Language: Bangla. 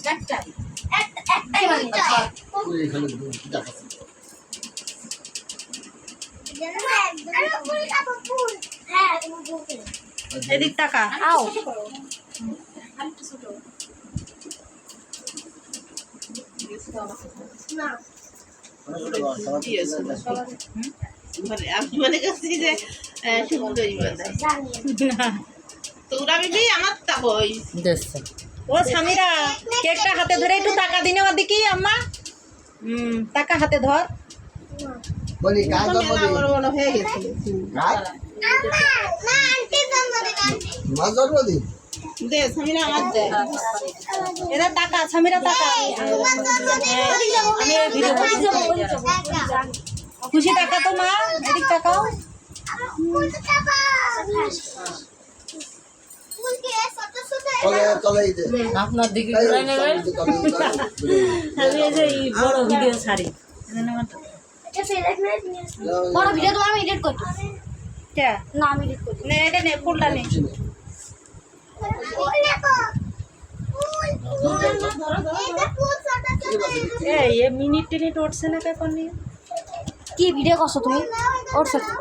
একটাই এদিক টাকা আও মানে কাছে যে সুন্দরী তোরা বিবি আমার তাবই ও সামিরা কেকটা হাতে ধরে একটু টাকা দিনে ওদিকে আম্মা টাকা হাতে ধর বলি কাজ মেলা বড় বড় হয়ে গেছে মাছ জন্মদিন দে সামিরা আমার দে এরা টাকা সামিরা টাকা আমি এই ভিডিও খুশি টাকা তো মা এদিক টাকাও তলে আপনার দিকে ঘুরাই নেবেন আমি এই যে বড় ভিডিও ছাড়ি বড় ভিডিও তো আমি এডিট করতে কে না আমি এডিট করতে নে এটা নে ফুলটা নে এই মিনিট টিনিট উঠছে না কেন কি ভিডিও করছো তুমি ওর সাথে